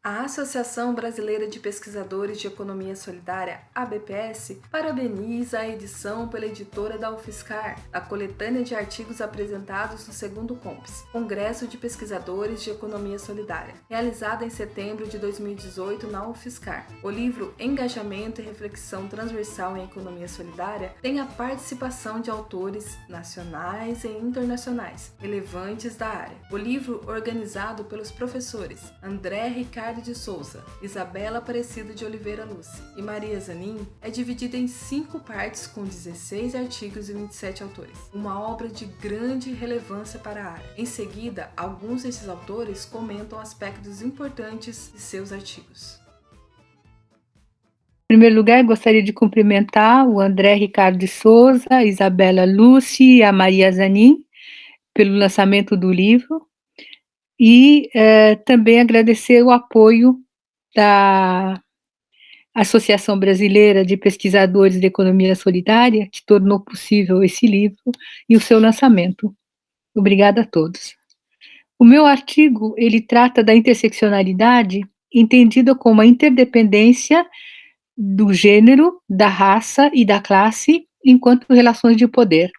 A Associação Brasileira de Pesquisadores de Economia Solidária, ABPS, parabeniza a edição pela editora da UFSCar, a coletânea de artigos apresentados no segundo COMPES, Congresso de Pesquisadores de Economia Solidária, realizada em setembro de 2018 na UFSCar. O livro Engajamento e Reflexão Transversal em Economia Solidária tem a participação de autores nacionais e internacionais relevantes da área. O livro, organizado pelos professores André Ricardo de Souza, Isabela Aparecida de Oliveira Luce e Maria Zanin, é dividida em 5 partes com 16 artigos e 27 autores. Uma obra de grande relevância para a área. Em seguida, alguns desses autores comentam aspectos importantes de seus artigos. Em primeiro lugar, gostaria de cumprimentar o André Ricardo de Souza, a Isabela Luce e a Maria Zanin pelo lançamento do livro e também agradecer o apoio da Associação Brasileira de Pesquisadores de Economia Solidária, que tornou possível esse livro e o seu lançamento. Obrigada a todos. O meu artigo, ele trata da interseccionalidade entendida como a interdependência do gênero, da raça e da classe enquanto relações de poder.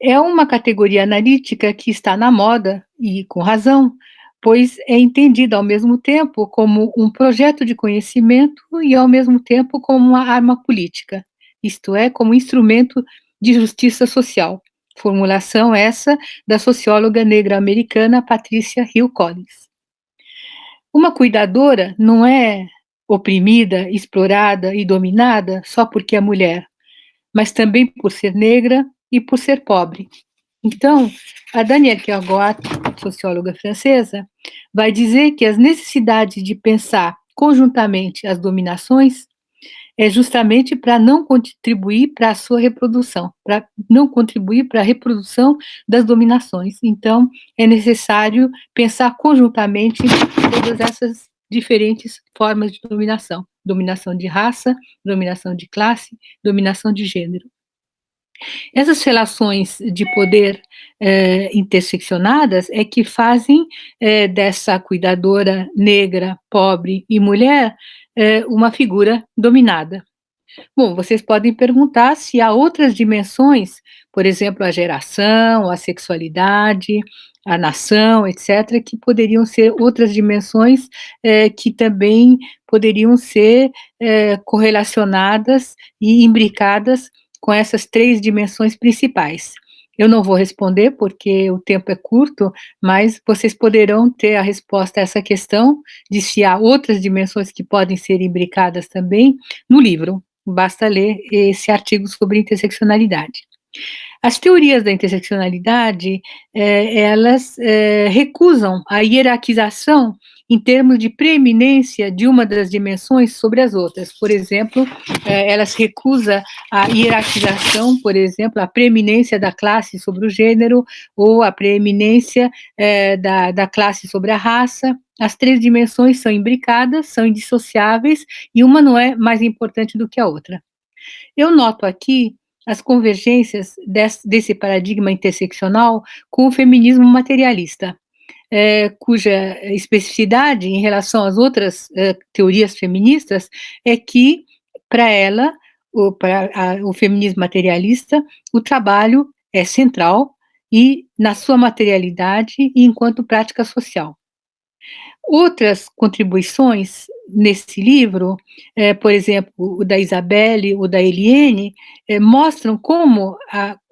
É uma categoria analítica que está na moda, e com razão, pois é entendida ao mesmo tempo como um projeto de conhecimento e ao mesmo tempo como uma arma política, isto é, como instrumento de justiça social. Formulação essa da socióloga negra americana Patricia Hill Collins. Uma cuidadora não é oprimida, explorada e dominada só porque é mulher, mas também por ser negra e por ser pobre. Então, a Danielle Kergoat, socióloga francesa, vai dizer que as necessidades de pensar conjuntamente as dominações é justamente para não contribuir para a sua reprodução, para não contribuir para a reprodução das dominações. Então, é necessário pensar conjuntamente todas essas diferentes formas de dominação: dominação de raça, dominação de classe, dominação de gênero. Essas relações de poder interseccionadas é que fazem dessa cuidadora negra, pobre e mulher uma figura dominada. Bom, vocês podem perguntar se há outras dimensões, por exemplo, a geração, a sexualidade, a nação, etc., que poderiam ser outras dimensões que também poderiam ser correlacionadas e imbricadas com essas 3 dimensões principais. Eu não vou responder porque o tempo é curto, mas vocês poderão ter a resposta a essa questão de se há outras dimensões que podem ser imbricadas também no livro. Basta ler esse artigo sobre interseccionalidade. As teorias da interseccionalidade, elas recusam a hierarquização em termos de preeminência de uma das dimensões sobre as outras. Por exemplo, elas recusam a hierarquização, por exemplo, a preeminência da classe sobre o gênero ou a preeminência da classe sobre a raça. As 3 dimensões são imbricadas, são indissociáveis e uma não é mais importante do que a outra. Eu noto aqui as convergências desse paradigma interseccional com o feminismo materialista, cuja especificidade em relação às outras teorias feministas é que, para ela, para o feminismo materialista, o trabalho é central e na sua materialidade e enquanto prática social. Outras contribuições nesse livro, por exemplo, o da Isabelle, o da Eliane, mostram como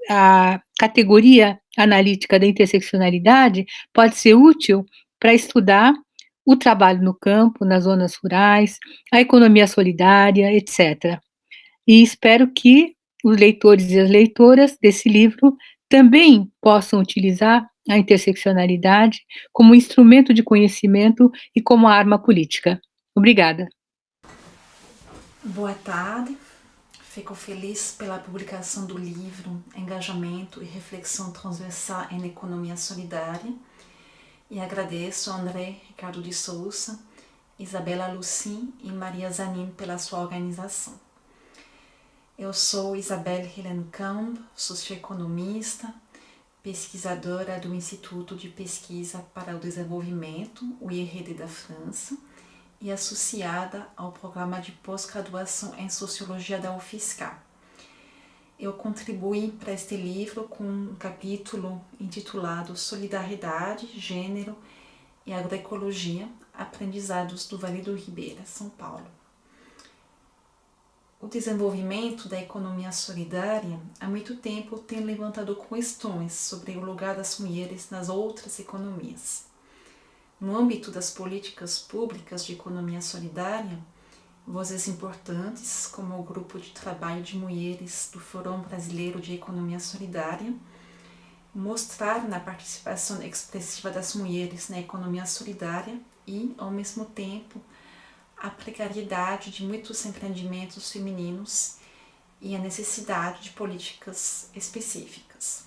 a categoria analítica da interseccionalidade pode ser útil para estudar o trabalho no campo, nas zonas rurais, a economia solidária, etc. E espero que os leitores e as leitoras desse livro também possam utilizar a interseccionalidade como instrumento de conhecimento e como arma política. Obrigada. Boa tarde. Fico feliz pela publicação do livro Engajamento e Reflexão Transversal em Economia Solidária e agradeço a André Ricardo de Souza, Isabela Lucin e Maria Zanin pela sua organização. Eu sou Isabelle Hillenkamp, socioeconomista, pesquisadora do Instituto de Pesquisa para o Desenvolvimento, o IRD da França, e associada ao programa de pós-graduação em Sociologia da UFSCar. Eu contribuí para este livro com um capítulo intitulado Solidariedade, Gênero e Agroecologia, Aprendizados do Vale do Ribeira, São Paulo. O desenvolvimento da economia solidária há muito tempo tem levantado questões sobre o lugar das mulheres nas outras economias. No âmbito das políticas públicas de economia solidária, vozes importantes, como o Grupo de Trabalho de Mulheres do Fórum Brasileiro de Economia Solidária, mostraram a participação expressiva das mulheres na economia solidária e, ao mesmo tempo, a precariedade de muitos empreendimentos femininos e a necessidade de políticas específicas.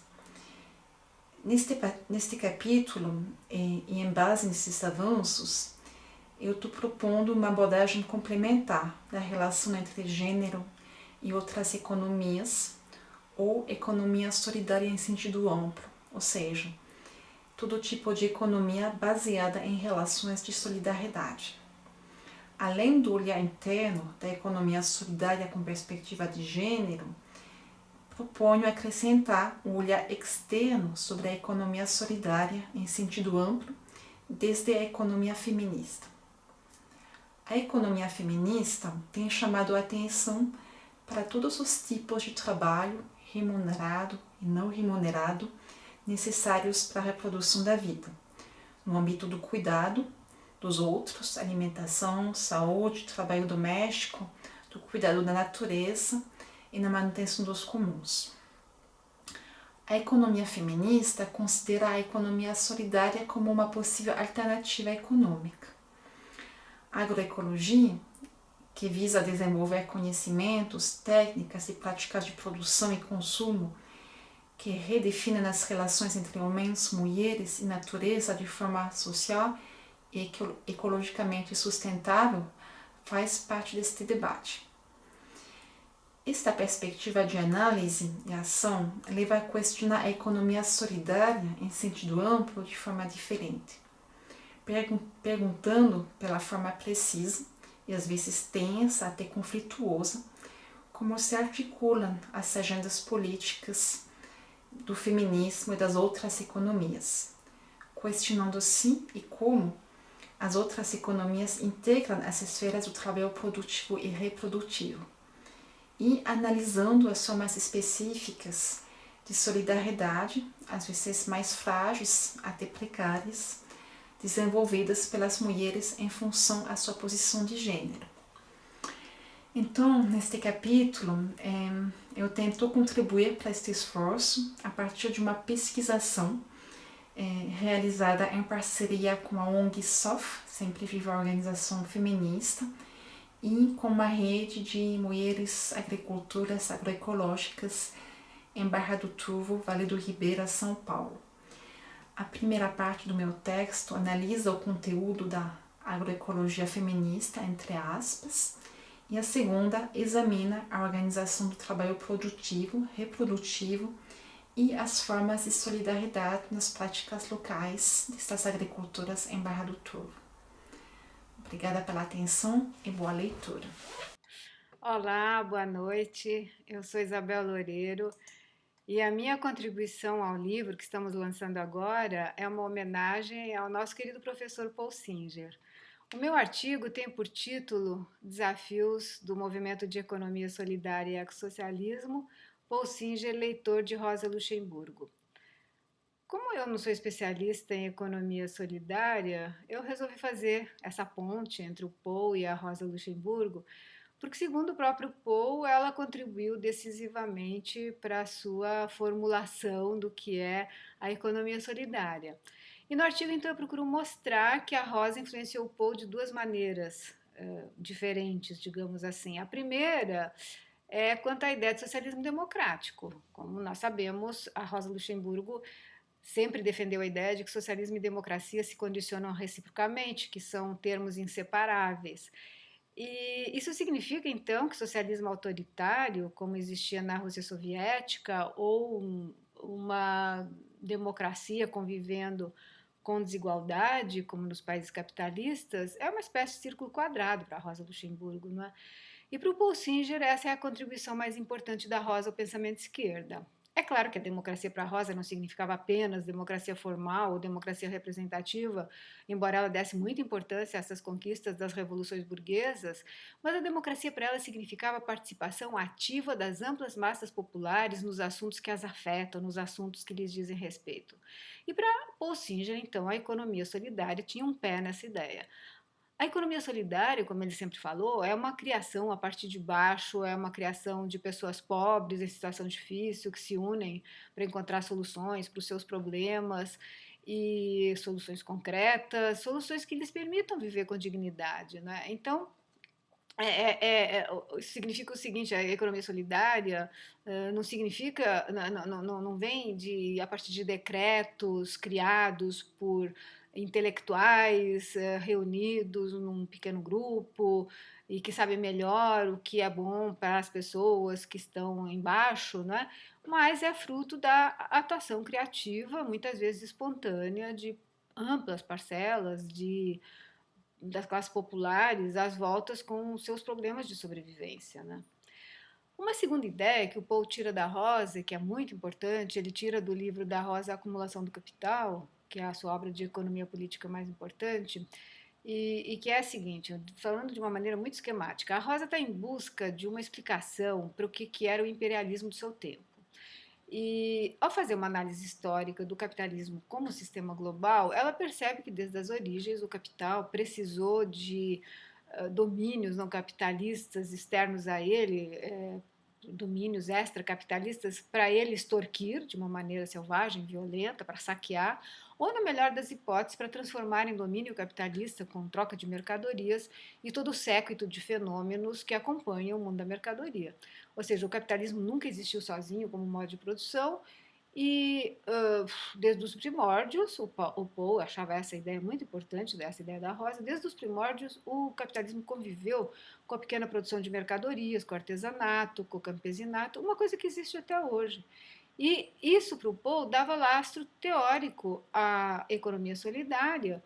Neste capítulo, e em base nesses avanços, eu estou propondo uma abordagem complementar da relação entre gênero e outras economias, ou economia solidária em sentido amplo, ou seja, todo tipo de economia baseada em relações de solidariedade. Além do olhar interno da economia solidária com perspectiva de gênero, proponho acrescentar o olhar externo sobre a economia solidária em sentido amplo, desde a economia feminista. A economia feminista tem chamado a atenção para todos os tipos de trabalho, remunerado e não remunerado, necessários para a reprodução da vida, no âmbito do cuidado dos outros, alimentação, saúde, trabalho doméstico, do cuidado da natureza e na manutenção dos comuns. A economia feminista considera a economia solidária como uma possível alternativa econômica. A agroecologia, que visa desenvolver conhecimentos, técnicas e práticas de produção e consumo que redefinem as relações entre homens, mulheres e natureza de forma social e ecologicamente sustentável, faz parte deste debate. Esta perspectiva de análise e ação leva a questionar a economia solidária em sentido amplo de forma diferente, perguntando pela forma precisa e às vezes tensa, até conflituosa, como se articulam as agendas políticas do feminismo e das outras economias, questionando se e como as outras economias integram as esferas do trabalho produtivo e reprodutivo, e analisando as formas específicas de solidariedade, às vezes mais frágeis, até precárias, desenvolvidas pelas mulheres em função à sua posição de gênero. Então, neste capítulo, eu tento contribuir para este esforço a partir de uma pesquisação realizada em parceria com a ONG SOF, Sempre Viva Organização Feminista, e com uma rede de mulheres agricultoras agroecológicas em Barra do Turvo, Vale do Ribeira, São Paulo. A primeira parte do meu texto analisa o conteúdo da agroecologia feminista, entre aspas, e a segunda examina a organização do trabalho produtivo, reprodutivo e as formas de solidariedade nas práticas locais destas agricultoras em Barra do Turvo. Obrigada pela atenção e boa leitura. Olá, boa noite. Eu sou Isabel Loureiro e a minha contribuição ao livro que estamos lançando agora é uma homenagem ao nosso querido professor Paul Singer. O meu artigo tem por título Desafios do Movimento de Economia Solidária e Ecossocialismo, Paul Singer, leitor de Rosa Luxemburgo. Como eu não sou especialista em economia solidária, eu resolvi fazer essa ponte entre o Paul e a Rosa Luxemburgo, porque, segundo o próprio Paul, ela contribuiu decisivamente para a sua formulação do que é a economia solidária. E no artigo, então, eu procuro mostrar que a Rosa influenciou o Paul de duas maneiras diferentes, digamos assim. A primeira é quanto à ideia de socialismo democrático. Como nós sabemos, a Rosa Luxemburgo sempre defendeu a ideia de que socialismo e democracia se condicionam reciprocamente, que são termos inseparáveis. E isso significa, então, que socialismo autoritário, como existia na Rússia Soviética, ou uma democracia convivendo com desigualdade, como nos países capitalistas, é uma espécie de círculo quadrado para a Rosa Luxemburgo, não é? E para o Paul Singer, essa é a contribuição mais importante da Rosa ao pensamento de esquerda. É claro que a democracia para a Rosa não significava apenas democracia formal ou democracia representativa, embora ela desse muita importância a essas conquistas das revoluções burguesas, mas a democracia para ela significava a participação ativa das amplas massas populares nos assuntos que as afetam, nos assuntos que lhes dizem respeito. E para Paul Singer, então, a economia solidária tinha um pé nessa ideia. A economia solidária, como ele sempre falou, é uma criação a partir de baixo, é uma criação de pessoas pobres em situação difícil que se unem para encontrar soluções para os seus problemas e soluções concretas, soluções que lhes permitam viver com dignidade, né? Então, significa o seguinte: a economia solidária não significa, não vem a partir de decretos criados por intelectuais reunidos num pequeno grupo e que sabem melhor o que é bom para as pessoas que estão embaixo, né? Mas é fruto da atuação criativa, muitas vezes espontânea, de amplas parcelas das classes populares às voltas com seus problemas de sobrevivência, né? Uma segunda ideia que o Paul tira da Rosa, que é muito importante, ele tira do livro da Rosa A Acumulação do Capital, que é a sua obra de economia política mais importante, e que é a seguinte, falando de uma maneira muito esquemática: a Rosa está em busca de uma explicação para o que era o imperialismo do seu tempo. E, ao fazer uma análise histórica do capitalismo como sistema global, ela percebe que, desde as origens, o capital precisou de domínios não capitalistas externos a ele, domínios extracapitalistas, para ele extorquir de uma maneira selvagem, violenta, para saquear, ou, na melhor das hipóteses, para transformar em domínio capitalista com troca de mercadorias e todo o séquito de fenômenos que acompanham o mundo da mercadoria. Ou seja, o capitalismo nunca existiu sozinho como modo de produção e, desde os primórdios, o Paul achava essa ideia muito importante, essa ideia da Rosa, desde os primórdios o capitalismo conviveu com a pequena produção de mercadorias, com o artesanato, com o campesinato, uma coisa que existe até hoje. E isso, para o Paul, dava lastro teórico à economia solidária.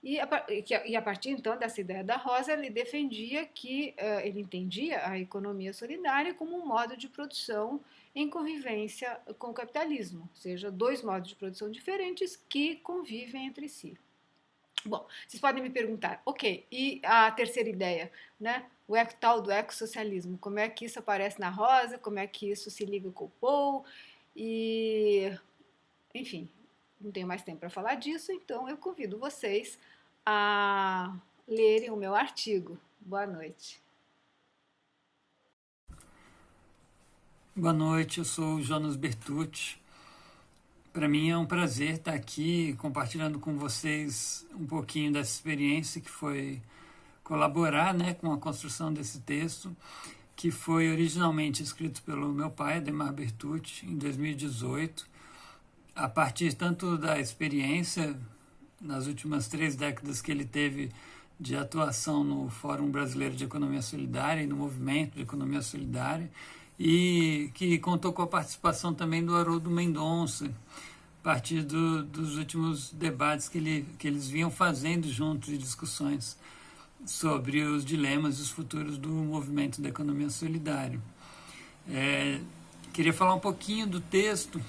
E a partir, então, dessa ideia da Rosa, ele defendia que ele entendia a economia solidária como um modo de produção em convivência com o capitalismo, ou seja, dois modos de produção diferentes que convivem entre si. Bom, vocês podem me perguntar, ok, e a terceira ideia, né? O tal do ecossocialismo, como é que isso aparece na Rosa, como é que isso se liga com o Paul, e, enfim, não tenho mais tempo para falar disso, então eu convido vocês a lerem o meu artigo. Boa noite. Boa noite, eu sou o Jonas Bertucci. Para mim é um prazer estar aqui compartilhando com vocês um pouquinho dessa experiência que foi colaborar, né, com a construção desse texto, que foi originalmente escrito pelo meu pai, Ademar Bertucci, em 2018, a partir tanto da experiência nas últimas 3 décadas que ele teve de atuação no Fórum Brasileiro de Economia Solidária e no Movimento de Economia Solidária, e que contou com a participação também do Haroldo Mendonça, a partir dos últimos debates que eles vinham fazendo juntos e discussões sobre os dilemas e os futuros do movimento da economia solidária. Queria falar um pouquinho do texto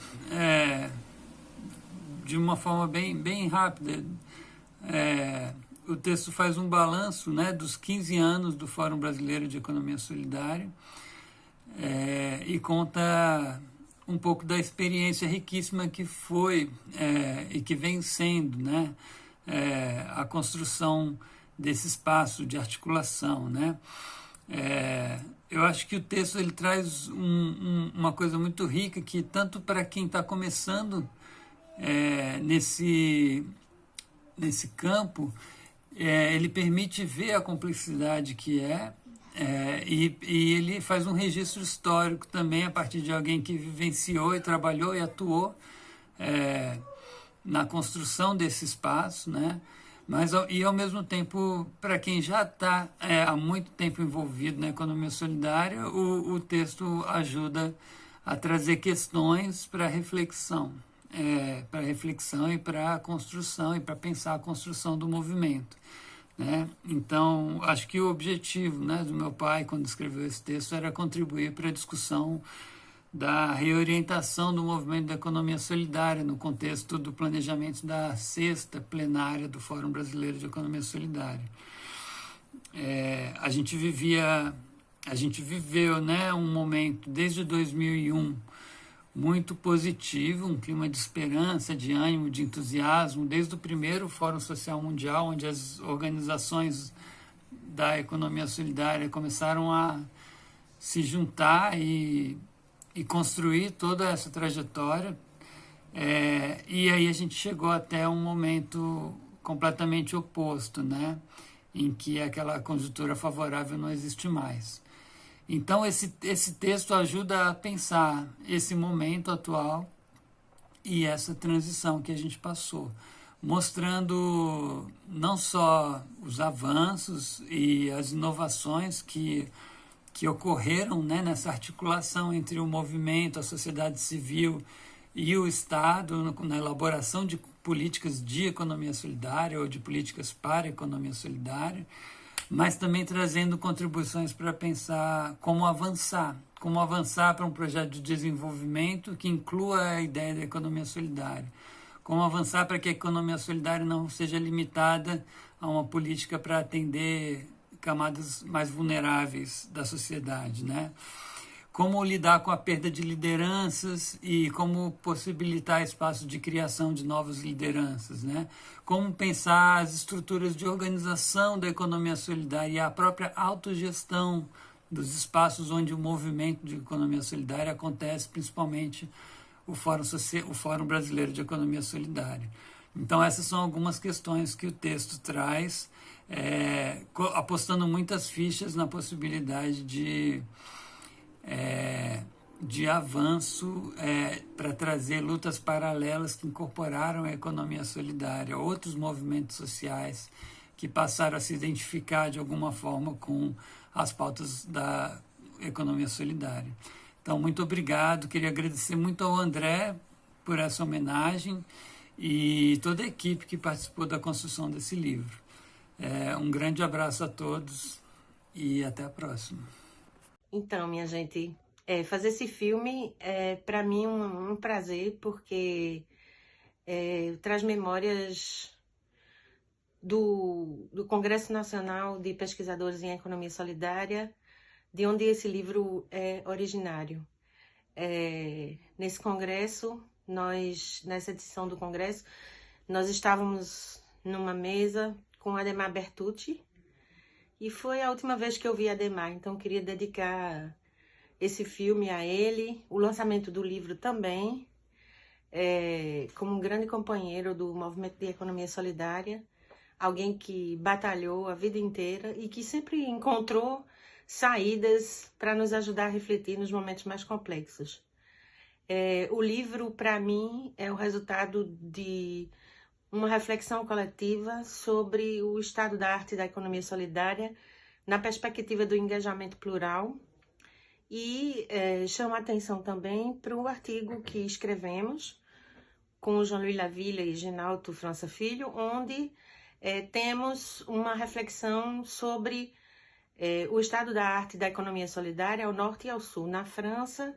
de uma forma bem rápida. O texto faz um balanço, né, dos 15 anos do Fórum Brasileiro de Economia Solidária, e conta um pouco da experiência riquíssima que foi e que vem sendo, né, a construção desse espaço de articulação, né? Eu acho que o texto ele traz uma coisa muito rica que, tanto para quem está começando nesse campo, ele permite ver a complexidade que e ele faz um registro histórico também a partir de alguém que vivenciou e trabalhou e atuou na construção desse espaço, né? E, ao mesmo tempo, para quem já está há muito tempo envolvido na economia solidária, o texto ajuda a trazer questões para reflexão. para reflexão e para construção e para pensar a construção do movimento, né? Então, acho que o objetivo, né, do meu pai, quando escreveu esse texto, era contribuir para a discussão da reorientação do movimento da economia solidária no contexto do planejamento da 6ª plenária do Fórum Brasileiro de Economia Solidária. A gente viveu, né, um momento desde 2001 muito positivo, um clima de esperança, de ânimo, de entusiasmo, desde o primeiro Fórum Social Mundial, onde as organizações da economia solidária começaram a se juntar e construir toda essa trajetória. E aí a gente chegou até um momento completamente oposto, né, em que aquela conjuntura favorável não existe mais. Então, esse texto ajuda a pensar esse momento atual e essa transição que a gente passou, mostrando não só os avanços e as inovações que ocorreram, né, nessa articulação entre o movimento, a sociedade civil e o Estado, na elaboração de políticas de economia solidária ou de políticas para a economia solidária, mas também trazendo contribuições para pensar como avançar para um projeto de desenvolvimento que inclua a ideia da economia solidária, como avançar para que a economia solidária não seja limitada a uma política para atender camadas mais vulneráveis da sociedade, né? Como lidar com a perda de lideranças e como possibilitar espaço de criação de novas lideranças, né? Como pensar as estruturas de organização da economia solidária e a própria autogestão dos espaços onde o movimento de economia solidária acontece, principalmente o Fórum Brasileiro de Economia Solidária. Então, essas são algumas questões que o texto traz, apostando muitas fichas na possibilidade de avanço para trazer lutas paralelas que incorporaram a economia solidária, outros movimentos sociais que passaram a se identificar de alguma forma com as pautas da economia solidária. Então, muito obrigado. Queria agradecer muito ao André por essa homenagem e toda a equipe que participou da construção desse livro. Um grande abraço a todos e até a próxima. Então, minha gente, fazer esse filme é para mim um prazer, porque traz memórias do Congresso Nacional de Pesquisadores em Economia Solidária, de onde esse livro é originário. Nesse congresso, nessa edição do congresso, nós estávamos numa mesa com Adhemar Bertucci, e foi a última vez que eu vi Adhemar, então queria dedicar esse filme a ele, o lançamento do livro também, como um grande companheiro do movimento de economia solidária, alguém que batalhou a vida inteira e que sempre encontrou saídas para nos ajudar a refletir nos momentos mais complexos. O livro, para mim, é o resultado de uma reflexão coletiva sobre o estado da arte da economia solidária na perspectiva do engajamento plural e chama a atenção também para o artigo que escrevemos com o Jean-Louis Laville e Ginaldo França Filho, onde temos uma reflexão sobre o estado da arte da economia solidária ao norte e ao sul, na França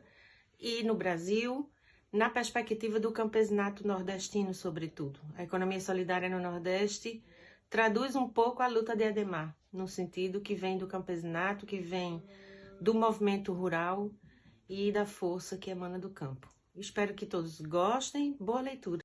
e no Brasil, na perspectiva do campesinato nordestino, sobretudo. A economia solidária no Nordeste traduz um pouco a luta de Adhemar, no sentido que vem do campesinato, que vem do movimento rural e da força que emana do campo. Espero que todos gostem. Boa leitura.